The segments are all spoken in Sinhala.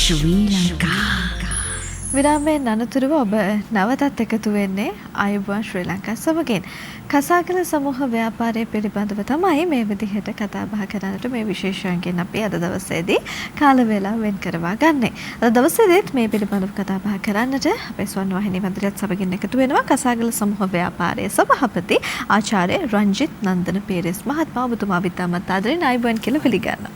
ශ්‍රී ලංකා විරාමයෙන් අනතුරුව ඔබ නැවතත් එකතු වෙන්නේ ආයුබෝවන් ශ්‍රී ලංකා සමගින්. කසාකල සමූහ ව්‍යාපාරය පිළිබඳව තමයි මේ විදිහට කතා බහ කරන්නට මේ විශේෂයෙන් අපි අද දවසේදී කාල වේලාව වෙන් කරවා ගන්නෙ. අද දවසේදීත් මේ පිළිබඳව කතා බහ කරන්නට අපේ ස්වර්ණවාහිනී මණ්ඩලයත් සමගින් එකතු වෙනවා කසාකල සමූහ ව්‍යාපාරයේ සභාපති ආචාර්ය රංජිත් නන්දන පීරිස් මහත්මයා. ඔබතුමා විතාමත් ආදරෙන් ආයුබෝවන් කියලා පිළිගන්නවා.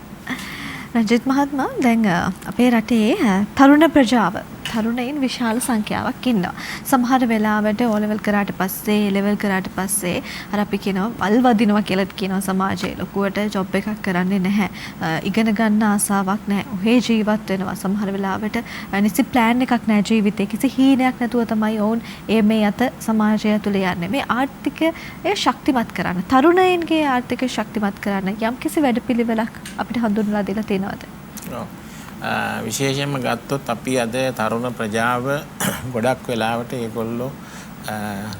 රංජිත් මහත්මයා, දැන් අපේ රටේ තරුණ ප්‍රජාව තරුණයින් විශාල සංඛ්‍යාවක් ඉන්නවා. සමහර වෙලාවට O level කරාට පස්සේ A level කරාට පස්සේ අර අපි කියනවා වල් වදිනවා කියලා කියනවා සමාජයේ. ලොකුවට ජොබ් එකක් කරන්නේ නැහැ. ඉගෙන ගන්න ආසාවක් නැහැ. ඔහේ ජීවත් වෙනවා. සමහර වෙලාවට නිසි ප්ලෑන් එකක් නැහැ ජීවිතේ. කිසි හීනයක් නැතුව තමයි ඔවුන් මේ අත සමාජය තුළ යන්නේ. මේ ආර්ථිකය ශක්තිමත් කරන්න, තරුණයින්ගේ ආර්ථිකය ශක්තිමත් කරන්න යම්කිසි වැඩපිළිවෙලක් අපිට හඳුන්වලා දීලා තියෙනවද? විශේෂයෙන්ම ගත්තොත් අපි අද තරුණ ප්‍රජාව ගොඩක් වෙලාවට ඒගොල්ලෝ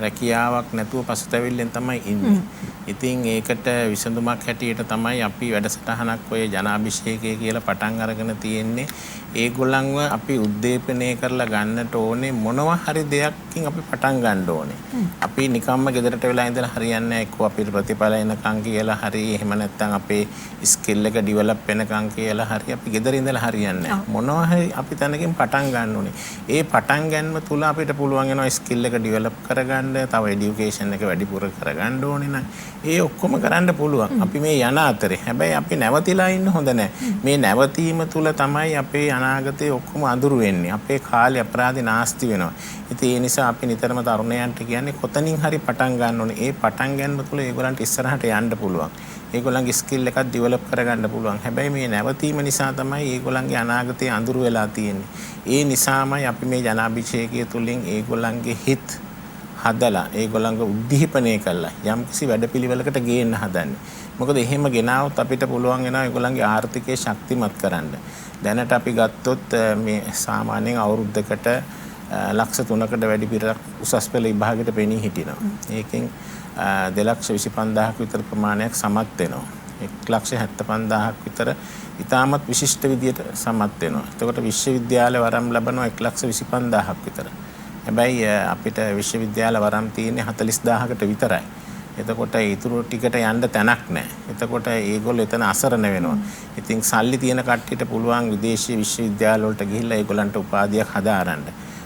රැකියාවක් නැතුව පසුතැවිල්ලෙන් තමයි ඉන්නේ. ඉතින් ඒකට විසඳුමක් හැටියට තමයි අපි වැඩසටහනක් ඔය ජනාභිෂේකය කියලා පටන් අරගෙන තියෙන්නේ. ඒගොල්ලන්ව අපි උද්දීපනය කරලා ගන්නට ඕනේ මොනවා හරි දෙයක්කින් අපි පටන් ගන්න ඕනේ. අපි නිකම්ම ගෙදරට වෙලා ඉඳලා හරියන්නේ නැහැ. එක්කෝ අපිට ප්‍රතිඵල එනකන් කියලා හරි එහෙම නැත්නම් අපේ ස්කිල් එක ඩෙවලොප් වෙනකන් කියලා හරි අපි ගෙදර ඉඳලා හරියන්නේ නැහැ. මොනවා හරි අපි තැනකින් පටන් ගන්න ඕනේ. ඒ පටන් ගැනීම තුල අපිට පුළුවන් වෙනවා ස්කිල් එක ඩෙවලොප් කරගන්න, තව এডুকেෂන් එක වැඩිපුර කරගන්න ඕනේ නම් ඒ ඔක්කොම කරන්න පුළුවන්. අපි මේ යන අතරේ හැබැයි අපි නැවතිලා ඉන්න හොඳ නැහැ. මේ නැවතීම තුල තමයි අපේ අනාගතේ ඔක්කොම අඳුරු වෙන්නේ. අපේ කාලේ අපරාධේ නාස්ති වෙනවා. ඉතින් ඒ නිසා අපි නිතරම තරුණයන්ට කියන්නේ කොතනින් හරි පටන් ගන්න ඕනේ. ඒ පටන් ගැනීම තුල ඒගොල්ලන්ට ඉස්සරහට යන්න පුළුවන්. ඒගොල්ලන්ගේ ස්කිල් එකක් ඩෙවලොප් කරගන්න පුළුවන්. හැබැයි මේ නැවතීම නිසා තමයි ඒගොල්ලන්ගේ අනාගතේ අඳුරු වෙලා තියෙන්නේ. ඒ නිසාමයි අපි මේ ජනාභිෂේකය තුලින් ඒගොල්ලන්ගේ හිත හදලා ඒගොල්ලන්ව උද්දීපනය කළා යම්කිසි වැඩපිළිවෙලකට ගේන්න හදන්නේ. මොකද එහෙම ගෙනාවොත් අපිට පුළුවන් වෙනවා ඒගොල්ලන්ගේ ආර්ථිකය ශක්තිමත් කරන්න. දැනට අපි ගත්තොත් මේ සාමාන්‍යයෙන් අවුරුද්දකට ලක්ෂ 3කට වැඩි පිරිසක් උසස් පෙළ විභාගයට පෙනී හිටිනවා. ඒකෙන් 2,25,000ක් විතර ප්‍රමාණයක් සමත් වෙනවා. 1,75,000ක් විතර ඉතාමත් විශිෂ්ට විදියට සමත් වෙනවා. එතකොට විශ්වවිද්‍යාල වරම් ලබනවා 1,25,000ක් විතර. හැබැයි අපිට විශ්වවිද්‍යාල වරම් තියෙන්නේ 40,000කට විතරයි. එතකොට ඊටු ටිකට යන්න තැනක් නැහැ. එතකොට ඒගොල්ලෝ එතන අසරණ වෙනවා. ඉතින් සල්ලි තියෙන කට්ටියට පුළුවන් විදේශීය විශ්වවිද්‍යාල වලට ගිහිල්ලා ඒගොල්ලන්ට උපාධියක් හදාරන්න.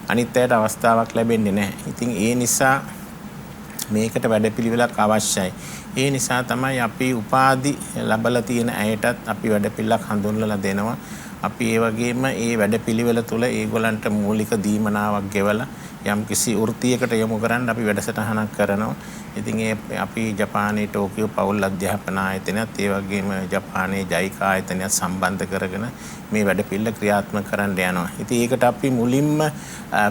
අනිත් අයට අවස්ථාවක් ලැබෙන්නේ නැහැ. ඉතින් ඒ නිසා මේකට වැඩපිළිවෙලක් අවශ්‍යයි. ඒ නිසා තමයි අපි උපාධි ලැබලා තියෙන අයටත් අපි වැඩපිළිවෙලක් හඳුන්වලා දෙනවා. අපි ඒ වගේම ඒ වැඩපිළිවෙල තුල ඒගොල්ලන්ට මූලික දීමනාවක් ගෙවලා යම්කිසි වෘත්තියකට යොමු කරන්න අපි වැඩසටහනක් කරනවා. ඉතින් අපි ජපානයේ ටෝකියෝ පෞල් අධ්‍යාපන ආයතනයත් ඒ වගේම ජපානයේ ජයිකා ආයතනයත් සම්බන්ධ කරගෙන මේ වැඩපිළිවෙල ක්‍රියාත්මක කරන්න යනවා. ඉතින් ඒකට අපි මුලින්ම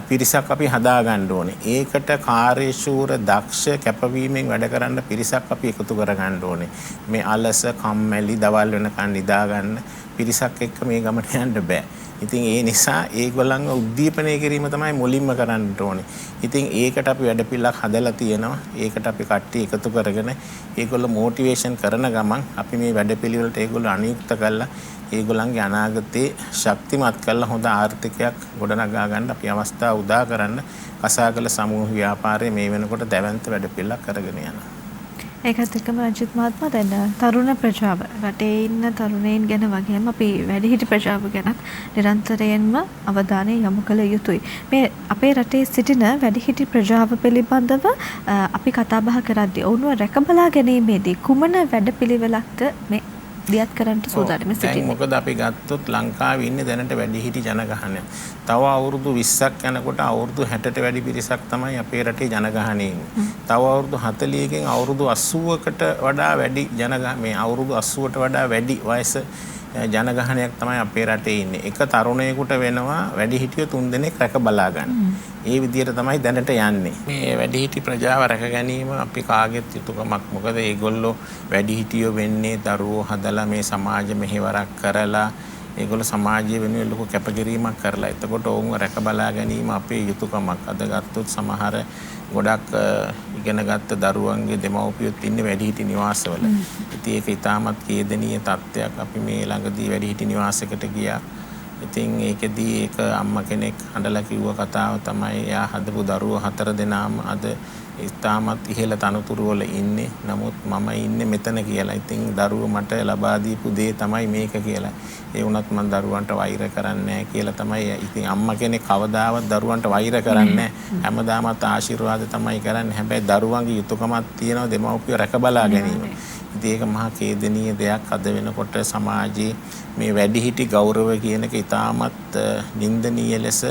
පිරිසක් අපි හදා ගන්න ඕනේ. ඒකට කාර්යශූර දක්ෂ කැපවීමෙන් වැඩ කරන්න පිරිසක් අපි එකතු කර ගන්න ඕනේ. මේ අලස කම්මැලි දවල් වෙනකන් නිදා ගන්න පිරිසක් එක්ක මේ ගමට යන්න බෑ. ඉතින් ඒ නිසා ඒගොල්ලන්ව උද්දීපනය කිරීම තමයි මුලින්ම කරන්න ඕනේ. ඉතින් ඒකට අපි වැඩපිළිවෙලක් හදලා තියෙනවා. ඒකට අපි කට්ටිය එකතු කරගෙන ඒගොල්ලෝ මොටිවේෂන් කරන ගමන් අපි මේ වැඩපිළිවෙලට ඒගොල්ලෝ අනියුක්ත කරලා ඒගොල්ලන්ගේ අනාගතේ ශක්තිමත් කරලා හොඳ ආර්ථිකයක් ගොඩනගා ගන්න අපි අවස්ථාව උදා කරන්න කසාකල සමූහ ව්‍යාපාරයේ මේ වෙනකොට දැවැන්ත වැඩපිළිවෙලක් කරගෙන යනවා. ඒකත් එක්කම රංජිත් මහත්මයා, දැන් තරුණ ප්‍රජාව රටේ ඉන්න තරුණයින් ගැන වගේම අපි වැඩිහිටි ප්‍රජාව ගැනත් නිරන්තරයෙන්ම අවධානය යොමු කළ යුතුයි. මේ අපේ රටේ සිටින වැඩිහිටි ප්‍රජාව පිළිබඳව අපි කතා බහ කරද්දී ඔවුන්ව රැකබලා ගැනීමේදී කුමන වැඩපිළිවෙලක්ද මේ දියත් කරන්න සූදානම් සිටින්නේ? මොකද අපි ගත්තොත් ලංකාවේ ඉන්නේ දැනට වැඩිහිටි ජනගහනය. තව අවුරුදු 20ක් යනකොට අවුරුදු 60ට වැඩි පිරිසක් තමයි අපේ රටේ ජනගහනය ඉන්නේ. තව අවුරුදු 40කින් අවුරුදු 80කට වඩා වැඩි මේ අවුරුදු 80ට වඩා වැඩි වයස ජනගහනයක් තමයි අපේ රටේ ඉන්නේ. එක තරුණයෙකුට වෙනවා වැඩිහිටියෝ 3 දෙනෙක් රැක බලා ගන්න. ඒ විදිහට තමයි දැනට යන්නේ. මේ වැඩිහිටි ප්‍රජාව රැක ගැනීම අපි කාගෙත් යුතුකමක්. මොකද ඒගොල්ලෝ වැඩිහිටියෝ වෙන්නේ දරුවෝ හදලා මේ සමාජ මෙහෙවරක් කරලා ඒගොල්ලෝ සමාජය වෙනුවෙන් ලොකු කැපකිරීමක් කරලා. එතකොට ඔවුන්ව රැක බලා ගැනීම අපේ යුතුකමක්. අද ගත්තොත් සමහර ගොඩක් ඉගෙනගත්ත දරුවන්ගේ දෙමව්පියොත් ඉන්නේ වැඩිහිටි නිවාසවල. ඉතින් ඒක ඉතාමත් ඛේදනීය තත්ත්වයක්. අපි මේ ළඟදී වැඩිහිටි නිවාසයකට ගියා. ඉතින් ඒකෙදී ඒක අම්මා කෙනෙක් හඬලා කිව්ව කතාව තමයි එයා හදපු දරුවෝ 4 දෙනාම අද ඉතාමත් ඉහළ තනතුරු වල ඉන්නේ. නමුත් මම ඉන්නේ මෙතන කියලා. ඉතින් දරුවෝ මට ලබා දීපු දේ තමයි මේක කියලා. ඒ වුණත් මම දරුවන්ට වෛර කරන්නේ නැහැ කියලා තමයි. ඉතින් අම්මා කෙනෙක් කවදාවත් දරුවන්ට වෛර කරන්නේ නැහැ. හැමදාමත් ආශිර්වාද තමයි කරන්නේ. හැබැයි දරුවන්ගේ යුතුයකමක් තියෙනවා දෙමව්පියෝ රැක බලා ගැනීම. ඉතින් ඒක මහා ඛේදනීය දෙයක් අද වෙනකොට සමාජයේ මේ වැඩිහිටි ගෞරව කියන එක ඉතාමත් නින්දනීය ලෙස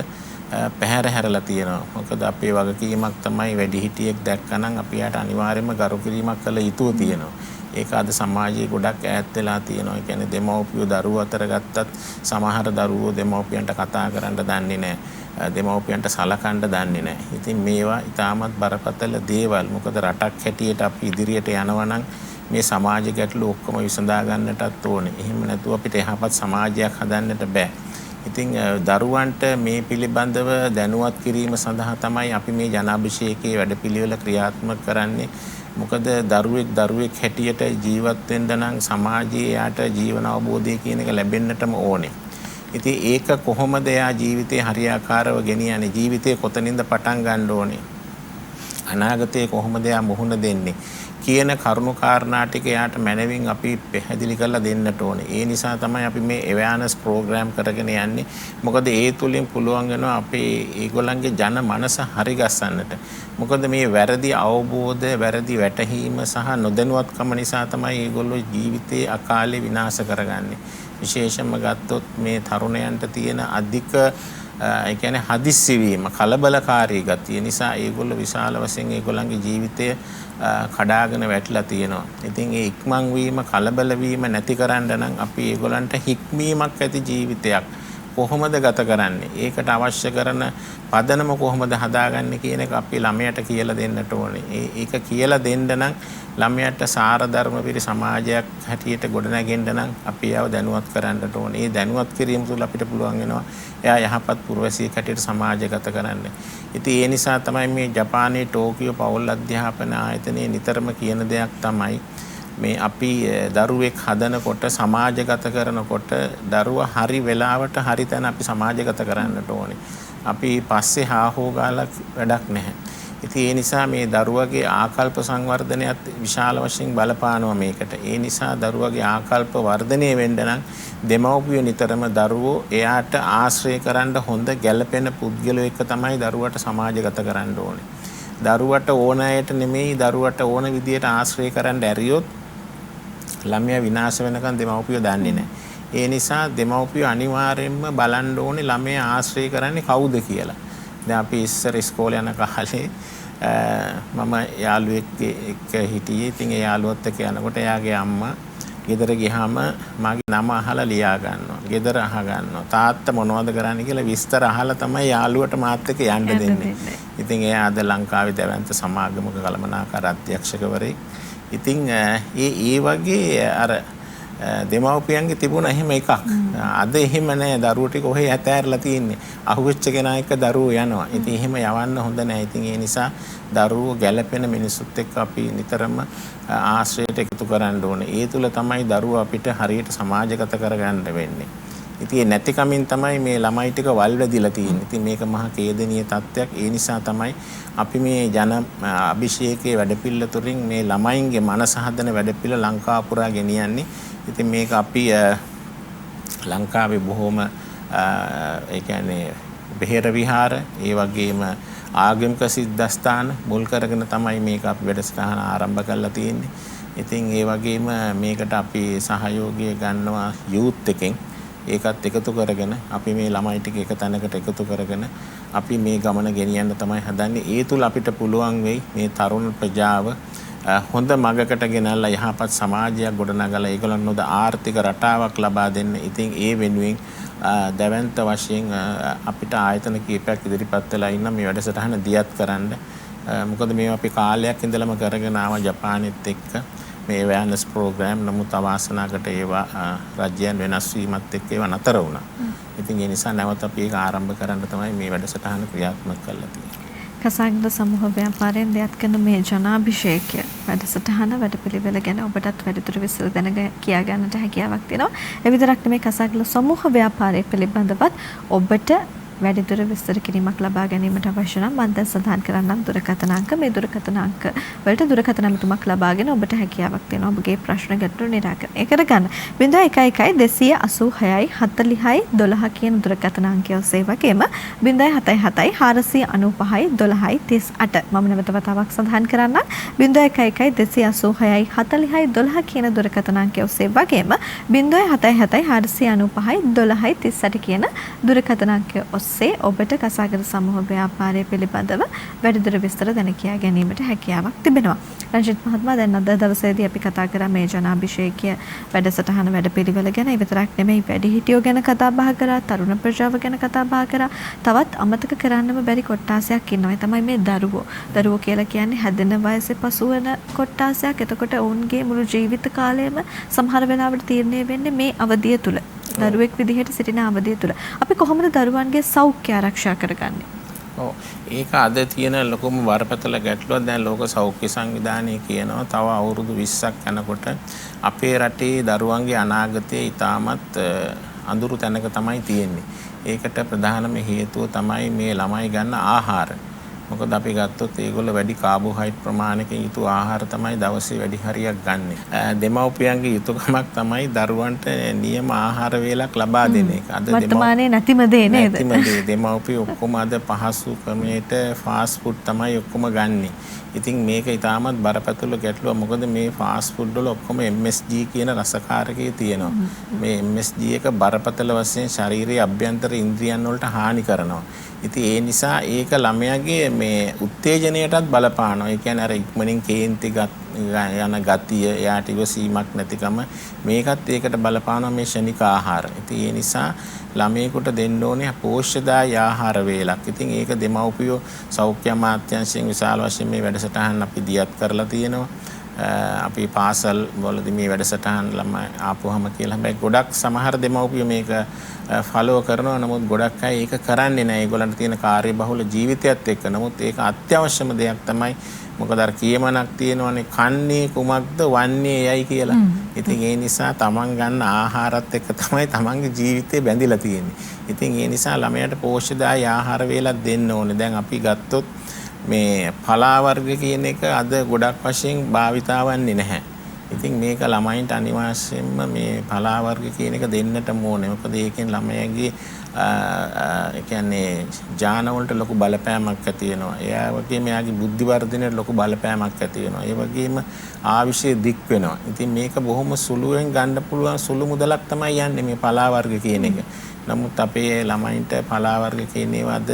පැහැර හැරලා තියෙනවා. මොකද අපේ වගකීමක් තමයි වැඩිහිටියෙක් දැක්කනම් අපි යාට අනිවාර්යයෙන්ම ගරු කිරීමක් කළ යුතුව තියෙනවා. ඒක අද සමාජයේ ගොඩක් ඈත් වෙලා තියෙනවා. ඒ කියන්නේ දෙමව්පියෝ දරුවෝ අතර ගත්තත් සමහර දරුවෝ දෙමව්පියන්ට කතා කරන්න දන්නේ නැහැ. දෙමව්පියන්ට සලකන්න දන්නේ නැහැ. ඉතින් මේවා ඉතාමත් බරපතල දේවල්. මොකද රටක් හැටියට අපි ඉදිරියට යනවා නම් මේ සමාජ ගැටලු ඔක්කොම විසඳා ගන්නටත් ඕනේ. එහෙම නැතුව අපිට යහපත් සමාජයක් හදන්නට බෑ. ඉතින් දරුවන්ට මේ පිළිබඳව දැනුවත් කිරීම සඳහා තමයි අපි මේ ජනාභිෂේකයේ වැඩපිළිවෙල ක්‍රියාත්මක කරන්නේ. මොකද දරුවෙක් හැටියට ජීවත් වෙන්න නම් සමාජයේ යාට ජීවන අවබෝධය කියන එක ලැබෙන්නටම ඕනේ. ඉතින් ඒක කොහොමද යා ජීවිතේ හරියාකාරව ගෙනියන්නේ? ජීවිතේ කොතනින්ද පටන් ගන්න ඕනේ? අනාගතේ කොහොමද යා මුහුණ දෙන්නේ? කියන කරුණු කාරණා ටික යාට මනවින් අපි පැහැදිලි කරලා දෙන්නට ඕනේ. ඒ නිසා තමයි අපි මේ awareness program කරගෙන යන්නේ. මොකද ඒ තුලින් පුළුවන් වෙනවා අපේ ඒගොල්ලන්ගේ ජන මනස හරි ගස්සන්නට. මොකද මේ වැරදි අවබෝධ, වැරදි වැටහීම සහ නොදැනුවත්කම නිසා තමයි ඒගොල්ලෝ ජීවිතේ අකාලේ විනාශ කරගන්නේ. විශේෂයෙන්ම ගත්තොත් මේ තරුණයන්ට තියෙන අධික ඒ කියන්නේ හදිස්සි වීම, කලබලකාරී ගතිය නිසා ඒගොල්ලෝ විශාල වශයෙන් ඒගොල්ලන්ගේ ජීවිතය කඩාගෙන වැටලා තියෙනවා. ඉතින් ඒ ඉක්මන් වීම, කලබල වීම නැති කරන්න නම් අපි ඒගොල්ලන්ට හික්මීමක් ඇති ජීවිතයක් කොහොමද ගත කරන්නේ? ඒකට අවශ්‍ය කරන පදනම කොහොමද හදාගන්නේ කියන එක අපි ළමයට කියලා දෙන්නට ඕනේ. ඒක කියලා දෙන්න නම් ළමයට සාර ධර්ම පිරි සමාජයක් හැටියට ගොඩනගෙන්න නම් අපි ඒව දැනුවත් කරන්නට ඕනේ. ඒ දැනුවත් කිරීම තුළ අපිට පුළුවන් වෙනවා එයා යහපත් පුරවැසියෙක් හැටියට සමාජගත කරන්න. ඉතින් ඒ නිසා තමයි මේ ජපානයේ ටෝකියෝ පෞල් අධ්‍යාපන ආයතනයේ නිතරම කියන දෙයක් තමයි මේ අපි දරුවෙක් හදනකොට සමාජගත කරනකොට දරුවා හරි වෙලාවට හරි තැන අපි සමාජගත කරන්නට ඕනේ. අපි පස්සේ හාහෝ ගාලා වැඩක් නැහැ. ඉතින් ඒ නිසා මේ දරුවගේ ආකල්ප සංවර්ධනයත් විශාල වශයෙන් බලපානවා මේකට. ඒ නිසා දරුවගේ ආකල්ප වර්ධනය වෙන්න නම් දෙමව්පියෝ නිතරම දරුවෝ එයාට ආශ්‍රය කරන්න හොඳ ගැළපෙන පුද්ගලයෙක් එක්ක තමයි දරුවට සමාජගත කරන්න ඕනේ. දරුවට ඕන අයට නෙමෙයි දරුවට ඕන විදියට ආශ්‍රය කරන්න ඇරියොත් ළමයා විනාශ වෙනකන් දෙමව්පියෝ දන්නේ නැහැ. ඒ නිසා දෙමව්පියෝ අනිවාර්යයෙන්ම බලන්න ඕනේ ළමයා ආශ්‍රය කරන්නේ කවුද කියලා. දැන් අපි ඉස්සර ඉස්කෝලේ යන කාලේ මම යාළුවෙක් එක්ක හිටියේ. ඉතින් ඒ යාළුවත් එක්ක යනකොට එයාගේ අම්මා ගෙදර ගියාම මගේ නම අහලා ලියා ගන්නවා. ගෙදර අහ ගන්නවා. තාත්තා මොනවද කරන්නේ කියලා විස්තර අහලා තමයි යාළුවට මාත් එක්ක යන්න දෙන්නේ. ඉතින් එයා අද ලංකාවේ දැවැන්ත සමාගමක කළමනාකාර අධ්‍යක්ෂකවරයෙක්. ඉතින් ඒ වගේ අර දෙමව්පියන්ගේ තිබුණ එහෙම එකක්. අද එහෙම නැහැ. දරුවෝ ටික ඔහේ ඇතෑරලා තියෙන්නේ. අහුවෙච්ච කෙනා එක්ක දරුවෝ යනවා. ඉතින් එහෙම යවන්න හොඳ නැහැ. ඉතින් ඒ නිසා දරුවෝ ගැළපෙන මිනිසුත් එක්ක අපි නිතරම ආශ්‍රයයට එකතු කරන්න ඕනේ. ඒ තුල තමයි දරුවෝ අපිට හරියට සමාජගත කරගන්න වෙන්නේ. ඉතින් නැතිකමින් තමයි මේ ළමයි ටික වල් වැදිලා තියෙන්නේ. ඉතින් මේක මහා ඛේදනීය තත්ත්වයක්. ඒ නිසා තමයි අපි මේ ජන අභිෂේකයේ වැඩපිළිවෙල තුරින් මේ ළමයින්ගේ මනස හදන වැඩපිළිවෙල ලංකාව පුරා ගෙනියන්නේ. ඉතින් මේක අපි ලංකාවේ බොහොම ඒ කියන්නේ බෙහෙර විහාර, ඒ වගේම ආගමික සිද්ධාස්ථාන මුල් කරගෙන තමයි මේක අපි වැඩසටහන ආරම්භ කරලා තියෙන්නේ. ඉතින් ඒ වගේම මේකට අපි සහයෝගය ගන්නවා යූත් එකෙන්. ඒකත් එකතු කරගෙන අපි මේ ළමයි ටික එක තැනකට එකතු කරගෙන අපි මේ ගමන ගෙනියන්න තමයි හදන්නේ. ඒ තුල අපිට පුළුවන් වෙයි මේ තරුණ ප්‍රජාව හොඳ මගකට ගෙනල්ලා යහපත් සමාජයක් ගොඩනගලා ඒගොල්ලන් හොඳ ආර්ථික රටාවක් ලබා දෙන්න. ඉතින් ඒ වෙනුවෙන් දැවැන්ත වශයෙන් අපිට ආයතන කීපයක් ඉදිරිපත් වෙලා ඉන්න මේ වැඩසටහන දියත් කරන්න. මොකද මේවා අපි කාලයක් ඉඳලම කරගෙන ආවා ජපානෙත් එක්ක මේ awareness program. නමුත් අවාසනාවකට ඒවා රාජ්‍යයන් වෙනස් වීමත් එක්ක ඒවා නතර වුණා. ඉතින් ඒ නිසා නැවත අපි ඒක ආරම්භ කරන්න තමයි මේ වැඩසටහන ක්‍රියාත්මක කරලා තියෙන්නේ. කසාගල සමූහ ව්‍යාපාරයෙන් දෙයක් කරන මේ ජනාභිෂේකය වැඩසටහන වැඩපිළිවෙල ගැන ඔබටත් වැඩිදුර විස්තර දැනග කියා ගන්නට හැකියාවක් තියෙනවා. ඒ විතරක් නෙමෙයි කසාගල සමූහ ව්‍යාපාරය පිළිබඳවත් ඔබට වැඩිදුර විස්තර කිරීමක් ලබා ගැනීමට අවශ්‍ය නම් මම දැන් සඳහන් කරන්නම් දුරකථන අංක. මේ දුරකථන අංක වලට දුරකථන ඇමතුමක් ලබාගෙන ඔබට හැකියාවක් තියෙනවා ඔබගේ ප්‍රශ්න ගැටළු නිරාකරණය කරගන්න. 011286 40යි 12 කියන දුරකථන අංකය ඔස්සේ වගේම 077 495යි 12යි 38. මම නැවත වතාවක් සඳහන් කරන්නම් 011286 40යි 12 කියන දුරකථන අංකය ඔස්සේ වගේම 077 495යි 12යි 38 කියන දුරකථන අංකය ඔස්සේ ඔබට කසාගල සමූහ ව්‍යාපාරය පිළිබඳව වැඩිදුර විස්තර දැන කියා ගැනීමට හැකියාවක් තිබෙනවා. රංජිත් මහත්මයා දැන් අද දවසේදී අපි කතා කරා මේ ජනාභිෂේකය වැඩසටහන වැඩපිළිවෙල ගැන. ඒ විතරක් නෙමෙයි වැඩිහිටියෝ ගැන කතා බහ කරා, තරුණ ප්‍රජාව ගැන කතා බහ කරා. තවත් අමතක කරන්නම බැරි කොට්ටාසයක් ඉන්නවා. ඒ තමයි මේ දරුවෝ. දරුවෝ කියලා කියන්නේ හැදෙන වයසේ පසු වෙන කොට්ටාසයක්. එතකොට ඔවුන්ගේ මුළු ජීවිත කාලයම සමහර වෙලාවට තීරණය වෙන්නේ මේ අවධිය තුල. දරුවෙක් විදිහට සිටින අවධිය තුල. අපි කොහොමද දරුවන්ගේ සෞඛ්‍ය ආරක්ෂා කරගන්නේ? ඔව් ඒක අද තියෙන ලොකුම බරපතල ගැටලුවක්. දැන් ලෝක සෞඛ්‍ය සංවිධානය කියනවා තව අවුරුදු 20ක් යනකොට අපේ රටේ දරුවන්ගේ අනාගතය ඉතාමත් අඳුරු තැනක තමයි තියෙන්නේ. ඒකට ප්‍රධානම හේතුව තමයි මේ ළමයි ගන්න ආහාර. මොකද අපි ගත්තොත් ඒගොල්ලෝ වැඩි කාබෝහයිඩ්‍රේට් ප්‍රමාණයකින් යුතු ආහාර තමයි දවසේ වැඩි හරියක් ගන්නෙ. දෙමව්පියන්ගේ යුතුයකමක් තමයි දරුවන්ට නියම ආහාර වේලක් ලබා දෙන එක. අද වර්තමානයේ නැතිම දේ නේද? නැතිම දේ. දෙමව්පිය ඔක්කොම අද පහසු ක්‍රමයට ෆාස්ට් ෆුඩ් තමයි ඔක්කොම ගන්නෙ. ඉතින් මේක ඉතාමත් බරපතල ගැටලුවක්. මොකද මේ ෆාස්ට් ෆුඩ් වල ඔක්කොම MSG කියන රසකාරකයේ තියෙනවා. මේ MSG එක බරපතල වශයෙන් ශාරීරික අභ්‍යන්තර ඉන්ද්‍රියන් වලට හානි කරනවා. ඉතින් ඒ නිසා ඒක ළමයාගේ මේ උත්තේජනයටත් බලපානවා. ඒ කියන්නේ අර ඉක්මනින් කේන්ති යන ගතිය, එයාට ඉවසීමක් නැතිකම මේකත් ඒකට බලපානවා මේ ශනික ආහාර. ඉතින් ඒ නිසා ළමයෙකුට දෙන්න ඕනේ පෝෂ්‍යදායී ආහාර වේලක්. ඉතින් ඒක දෙමව්පියෝ සෞඛ්‍ය අමාත්‍යාංශයෙන් විශාල වශයෙන් මේ වැඩසටහන අපි දියත් කරලා තියෙනවා. අපි පාසල් වලදී මේ වැඩසටහන් ළමයි ආපුවම කියලා. හැබැයි ගොඩක් සමහර දෙමව්පියෝ මේක ෆලෝ කරනවා. නමුත් ගොඩක් අය ඒක කරන්නේ නැහැ. ඒගොල්ලන්ට තියෙන කාර්යබහුල ජීවිතයත් එක්ක. නමුත් ඒක අත්‍යවශ්‍යම දෙයක් තමයි. මොකද අර කියමනක් තියෙනවානේ කන්නේ කුමක්ද වන්නේ යයි කියලා. ඉතින් ඒ නිසා තමන් ගන්න ආහාරات එක්ක තමයි තමන්ගේ ජීවිතේ බැඳිලා තියෙන්නේ. ඉතින් ඒ නිසා ළමයාට පෝෂ්‍යදායී ආහාර වේලක් දෙන්න ඕනේ. දැන් අපි ගත්තොත් මේ පලා වර්ග කියන එක අද ගොඩක් වශයෙන් භාවිතා වන්නේ නැහැ. ඉතින් මේක ළමයින්ට අනිවාර්යයෙන්ම මේ පලා වර්ග කියන එක දෙන්නටම ඕනේ. මොකද ඒකෙන් ළමයාගේ ඒ කියන්නේ ඥාන වලට ලොකු බලපෑමක් ඇති වෙනවා. එයා වගේම එයාගේ බුද්ධි වර්ධනයට ලොකු බලපෑමක් ඇති වෙනවා. ඒ වගේම ආවිෂය දික් වෙනවා. ඉතින් මේක බොහොම සුළුවෙන් ගන්න පුළුවන් සුළු මුදලක් තමයි යන්නේ මේ පලා වර්ග කියන එක. නමුත් අපේ ළමයින්ට පලා වර්ග කියන ඒවා අද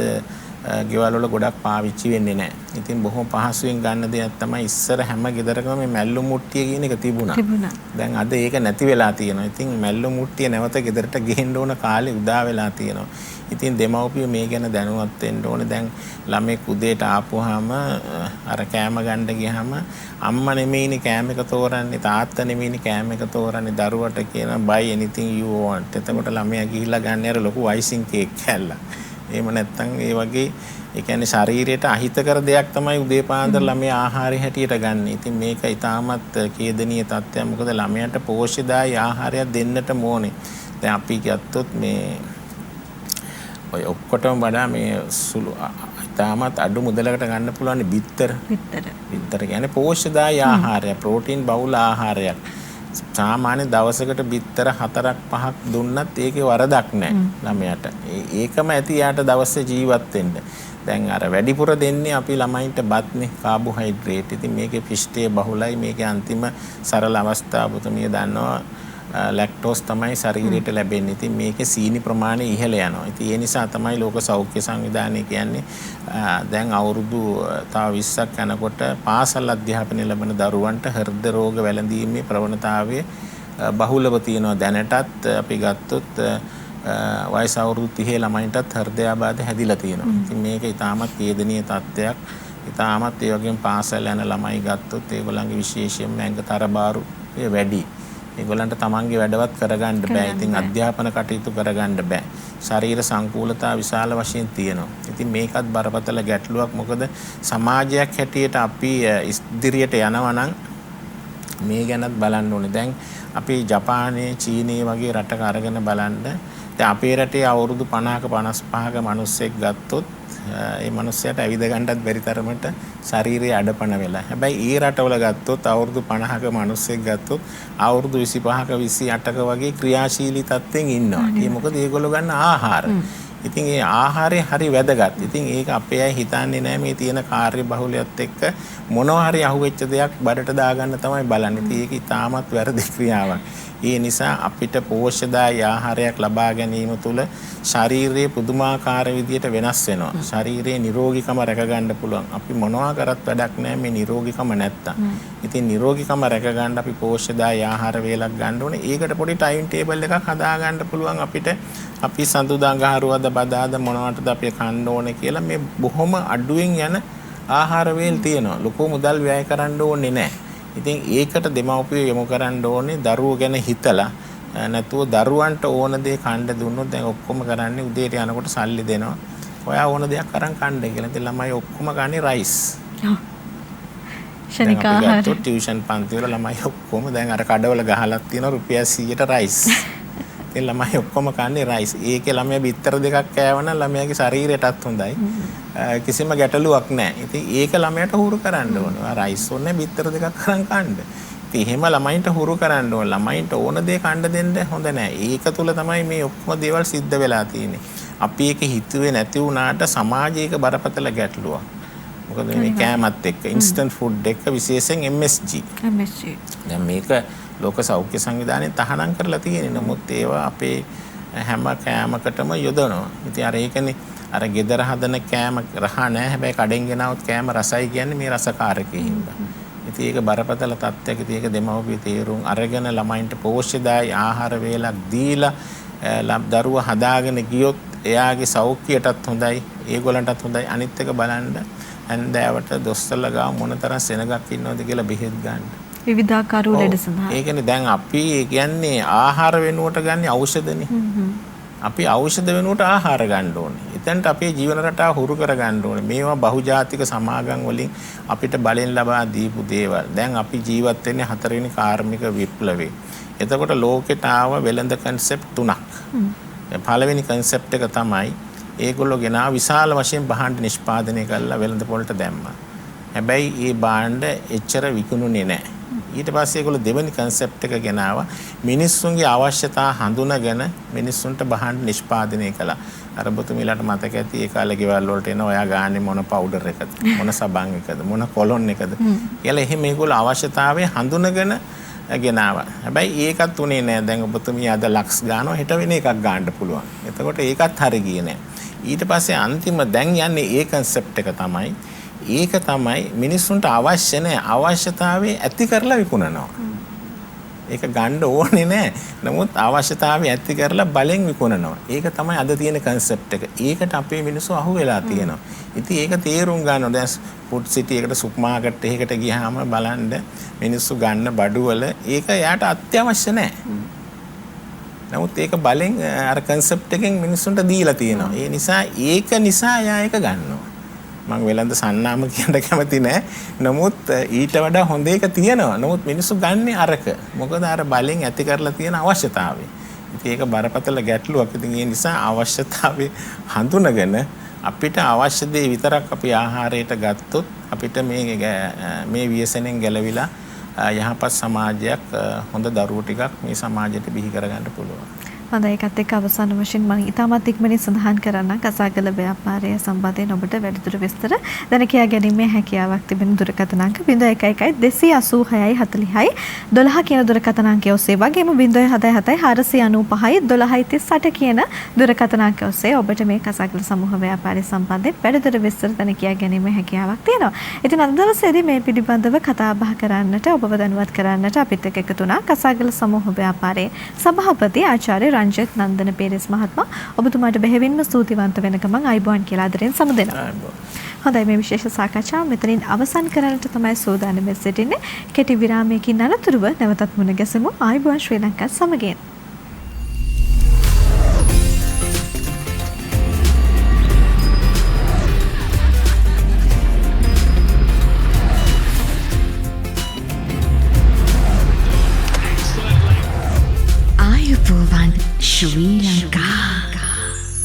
ගෙවල් වල ගොඩක් පාවිච්චි වෙන්නේ නැහැ. ඉතින් බොහොම පහසුවෙන් ගන්න දෙයක් තමයි ඉස්සර හැම ගෙදරකම මේ මැල්ලු මුට්ටිය කියන එක තිබුණා. දැන් අද ඒක නැති වෙලා තියෙනවා. ඉතින් මැල්ලු මුට්ටිය නැවත ගෙදරට ගෙන්න ඕන කාලේ උදා වෙලා තියෙනවා. ඉතින් දෙමව්පියෝ මේ ගැන දැනුවත් වෙන්න ඕනේ. දැන් ළමෙක් උදේට ආපුවාම අර කෑම ගන්න ගියාම අම්මා නෙමෙයිනේ කෑම එක තෝරන්නේ, තාත්තා නෙමෙයිනේ කෑම එක තෝරන්නේ. දරුවට කියන buy anything you want. එතකොට ළමයා ගිහිල්ලා ගන්න අර ලොකු අයිසිං කේක් කෑල්ලක්. එහෙම නැත්නම් ඒ වගේ ඒ කියන්නේ ශරීරයට අහිතකර දෙයක් තමයි උදේ පාන්දර ළමයා ආහාරය හැටියට ගන්න. ඉතින් මේක ඊටමත් කේදනීය තත්ත්වයක්. මොකද ළමයාට පෝෂ්‍යදායී ආහාරයක් දෙන්නටම ඕනේ. දැන් අපි ගත්තොත් මේ ඔය ඔක්කොටම වඩා මේ සුළු ඊටමත් අඩු මුදලකට ගන්න පුළුවන් බිත්තර. බිත්තර කියන්නේ පෝෂ්‍යදායී ආහාරය, ප්‍රෝටීන් බහුල ආහාරයක්. සාමාන්‍ය දවසකට බිත්තර 4ක් 5ක් දුන්නත් ඒකේ වරදක් නැහැ ළමයාට. ඒකම ඇති යාට දවසේ ජීවත් වෙන්න. දැන් අර වැඩිපුර දෙන්නේ අපි ළමයින්ට බත්නේ කාබෝහයිඩ්‍රේට්. ඉතින් මේකේ පිෂ්ඨය බහුලයි. මේකේ අන්තිම සරල අවස්ථාව පුතමිය දන්නවා ලැක්ටෝස් තමයි ශරීරයට ලැබෙන්නේ. ඉතින් මේකේ සීනි ප්‍රමාණය ඉහළ යනවා. ඉතින් ඒ නිසා තමයි ලෝක සෞඛ්‍ය සංවිධානය කියන්නේ දැන් අවුරුදු තව 20ක් යනකොට පාසල් අධ්‍යාපනය ලැබෙන දරුවන්ට හෘද රෝග වැළඳීමේ ප්‍රවණතාවය බහුලව තියෙනවා. දැනටත් අපි ගත්තොත් වයස අවුරුදු 30 ළමයින්ටත් හෘදයාබාධ හැදිලා තියෙනවා. ඉතින් මේක ඉතාමත් වේදනීය තත්ත්වයක්. ඉතාමත් ඒ වගේම පාසල් යන ළමයි ගත්තොත් ඒගොල්ලන්ගේ විශේෂයෙන්ම ඇඟ තරබාරු වැඩි. ඒගොල්ලන්ට තමන්ගේ වැඩවත් කරගන්න බෑ. ඉතින් අධ්‍යාපන කටයුතු කරගන්න බෑ. ශරීර සංකූලතා විශාල වශයෙන් තියෙනවා. ඉතින් මේකත් බරපතල ගැටලුවක්. මොකද සමාජයක් හැටියට අපි ඉදිරියට යනවා නම් මේ ගැනත් බලන්න ඕනේ. දැන් අපි ජපානයේ චීනයේ වගේ රටක අරගෙන බලන්න. දැන් අපේ රටේ අවුරුදු 50ක 55ක මිනිස්සෙක් ගත්තොත් ඒ මිනිස්සයාට ඇවිද ගන්නත් බැරි තරමට ශරීරයේ අඩපණ වෙලා. හැබැයි ඒ රටවල ගත්තොත් අවුරුදු 50ක මිනිස්සෙක් ගත්තොත් අවුරුදු 25ක 28ක වගේ ක්‍රියාශීලී තත්ත්වෙන් ඉන්නවා. ඒ මොකද ඒගොල්ලෝ ගන්න ආහාර. ඉතින් ඒ ආහාරය හරි වැදගත්. ඉතින් ඒක අපේ අය හිතන්නේ නැහැ මේ තියෙන කාර්ය බහුලයත් එක්ක මොනවා හරි අහුවෙච්ච දෙයක් බඩට දාගන්න තමයි බලන්නේ. ඉතින් ඒක ඉතාමත් වැරදි ක්‍රියාවක්. ඒ නිසා අපිට පෝෂ්‍යදායී ආහාරයක් ලබා ගැනීම තුළ ශරීරයේ පුදුමාකාර විදියට වෙනස් වෙනවා. ශරීරයේ නිරෝගීකම රැක ගන්න පුළුවන්. අපි මොනවා කරත් වැඩක් නැහැ මේ නිරෝගීකම නැත්තම්. ඉතින් නිරෝගීකම රැක ගන්න අපි පෝෂ්‍යදායී ආහාර වේලක් ගන්න ඕනේ. ඒකට පොඩි ටයිම් ටේබල් එකක් හදා ගන්න පුළුවන් අපිට. අපි සඳුදා ගහරුවද බදාද මොනවටද අපි කන්න ඕනේ කියලා මේ බොහොම අඩුවෙන් යන ආහාර වේල් තියෙනවා. ලොකු මුදල් වැය කරන්න ඕනේ නැහැ. ඉතින් ඒකට දෙමව්පියෝ යොමු කරන්න ඕනේ දරුවෝ ගැන හිතලා නැතුව දරුවන්ට ඕන දේ කන්න දුන්නොත් දැන් ඔක්කොම කරන්නේ උදේට යනකොට සල්ලි දෙනවා. ඔයා ඕන දෙයක් අරන් කන්න කියලා. ඉතින් ළමයි ඔක්කොම ගන්නේ රයිස්. ශනික ආහාර. ටියුෂන් පන්ති වල ළමයි ඔක්කොම දැන් අර කඩවල ගහලා තියෙනවා රුපියල් 100ට රයිස්. ඉතින් ළමයි ඔක්කොම කන්නේ රයිස්. ඒකේ ළමයා බිත්තර දෙකක් කෑවනම් ළමයාගේ ශරීරයටත් හොඳයි. කිසිම ගැටලුවක් නැහැ. ඉතින් ඒක ළමයට හුරු කරන්න ඕනේ. රයිස් ඕනේ බිත්තර දෙකක් අරන් කන්න. ඉතින් එහෙම ළමයින්ට හුරු කරන්න ඕනේ. ළමයින්ට ඕන දේ කන්න දෙන්න හොඳ නැහැ. ඒක තුල තමයි මේ ඔක්කොම දේවල් සිද්ධ වෙලා තියෙන්නේ. අපි ඒක හිතුවේ නැති වුණාට සමාජයක බරපතල ගැටලුවක්. මොකද මේ කෑමත් එක්ක ඉන්ස්ටන්ට් ෆුඩ් එක විශේෂයෙන් MSG. දැන් මේක ලෝක සෞඛ්‍ය සංවිධානයේ තහනම් කරලා තියෙන්නේ. නමුත් ඒවා අපේ හැම කෑමකටම යොදනවා. ඉතින් අර ඒකනේ අර ගෙදර හදන කෑම රහ නැහැ. හැබැයි කඩෙන් ගෙනවොත් කෑම රසයි කියන්නේ මේ රසකාරකේ හින්දා. ඉතින් ඒක බරපතල තත්ත්වයක්. ඉතින් ඒක දෙමව්පිය තීරුම් අරගෙන ළමයින්ට පෝෂ්‍යදායී ආහාර වේලක් දීලා දරුවා හදාගෙන ගියොත් එයාගේ සෞඛ්‍යයටත් හොඳයි, ඒගොල්ලන්ටත් හොඳයි. අනිත් එක බලන්න හැන්දෑවට දොස්තරලා ගාව මොනතරම් සෙනගක් ඉන්නවද කියලා බෙහෙත් ගන්න. විවිධාකාර ලෙඩ සඳහා. ඒ කියන්නේ දැන් අපි කියන්නේ ආහාර වෙනුවට ගන්න ඖෂධනේ. අපි ඖෂධ වෙනුවට ආහාර ගන්න ඕනේ. එතනට අපේ ජීවන රටාව හුරු කර ගන්න ඕනේ. මේවා බහුජාතික සමාගම් වලින් අපිට බලෙන් ලබා දීපු දේවල්. දැන් අපි ජීවත් වෙන්නේ 4 වෙනි කාර්මික විප්ලවයේ. එතකොට ලෝකෙට ආව වෙළඳ කන්සෙප්ට් 3ක්. පළවෙනි කන්සෙප්ට් එක තමයි ඒගොල්ලෝ ගෙනා විශාල වශයෙන් භාණ්ඩ නිෂ්පාදනය කරලා වෙළඳ පොළට දැම්මා. හැබැයි ඒ භාණ්ඩ එච්චර විකුණුනේ නැහැ. ඊට පස්සේ ඒගොල්ලෝ දෙවෙනි කන්සෙප්ට් එක ගෙනාවා. මිනිස්සුන්ගේ අවශ්‍යතා හඳුනාගෙන මිනිස්සුන්ට භාණ්ඩ නිෂ්පාදනය කළා. අර ඔබතුමීලාට මතක ඇති ඒ කාලේ ගෙවල් වලට එන ඔයා ගාන්නේ මොන පවුඩර් එකද? මොන සබන් එකද? මොන කොලොන් එකද? කියලා එහෙම ඒගොල්ලෝ අවශ්‍යතාවය හඳුනාගෙන ගෙනාවා. හැබැයි ඒකත් උනේ නෑ. දැන් ඔබතුමී අද ලක්ස් ගන්නවා හෙට වෙන එකක් ගන්න පුළුවන්. එතකොට ඒකත් හරි ගියේ නෑ. ඊට පස්සේ අන්තිම දැන් යන්නේ ඒ කන්සෙප්ට් එක තමයි. ඒක තමයි මිනිස්සුන්ට අවශ්‍ය නැහැ අවශ්‍යතාවය ඇති කරලා විකුණනවා. ඒක ගන්න ඕනේ නැහැ. නමුත් අවශ්‍යතාවය ඇති කරලා බලෙන් විකුණනවා. ඒක තමයි අද තියෙන කන්සෙප්ට් එක. ඒකට අපේ මිනිස්සු අහු වෙලා තියෙනවා. ඉතින් ඒක තේරුම් ගන්නවා. දැන් ෆුඩ් සිටි එකට සුපර් මාකට් එකකට ගියාම බලන්න මිනිස්සු ගන්න බඩුවල ඒක යාට අත්‍යවශ්‍ය නැහැ. නමුත් ඒක බලෙන් අර කන්සෙප්ට් එකෙන් මිනිස්සුන්ට දීලා තියෙනවා. ඒ නිසා ඒක නිසා යා ඒක ගන්නවා. මම වෙලඳ සන්නාම කියන්න කැමති නෑ. නමුත් ඊට වඩා හොඳ එක තියෙනවා. නමුත් මිනිස්සු ගන්නේ අරක. මොකද අර බලෙන් ඇති කරලා තියෙන අවශ්‍යතාවය. ඉතින් ඒක බරපතල ගැටලුවක්. ඉතින් ඒ නිසා අවශ්‍යතාවය හඳුනගෙන අපිට අවශ්‍ය දේ විතරක් අපි ආහාරයට ගත්තොත් අපිට මේ ව්‍යසනයෙන් ගැලවිලා යහපත් සමාජයක් හොඳ දරුවෝ ටිකක් මේ සමාජයට බිහි කරගන්න පුළුවන්. හොඳයි ඒකත් එක්ක අවසාන වශයෙන් මම ඊටමත් ඉක්මනින් සඳහන් කරන්න කසාගල ව්‍යාපාරය සම්බන්ධයෙන් ඔබට වැඩිදුර විස්තර දැන කියා ගැනීමේ හැකියාවක් තිබෙන දුරකථන අංක 011286 40යි 12 කියන දුරකථන අංකය ඔස්සේ වගේම 077 495 1238 කියන දුරකථන අංකය ඔස්සේ ඔබට මේ කසාගල සමූහ ව්‍යාපාරය සම්බන්ධයෙන් වැඩිදුර විස්තර දැන කියා ගැනීමේ හැකියාවක් තියෙනවා. ඉතින් අද දවසේදී මේ පිළිබඳව කතා බහ කරන්නට ඔබව දැනුවත් කරන්නට අපිත් එක්ක එකතු වුණා කසාගල සමූහ ව්‍යාපාරයේ සභාපති ආචාර්ය රංජිත් නන්දන පීරිස් මහත්මයා. ඔබතුමාට බෙහෙවින්ම ස්තුතිවන්ත වෙන ගමන් අයිබෝන් කියලා ආදරෙන් සමුදෙනවා. හොඳයි මේ විශේෂ සාකච්ඡාව මෙතනින් අවසන් කරන්නට තමයි සූදානම් වෙ සිටින්නේ. කෙටි විරාමයකින් අනතුරුව නැවතත් මුණ ගැසෙමු. ආයිබෝන් ශ්‍රී ලංකා සමගින්. ශ්‍රී ලංකා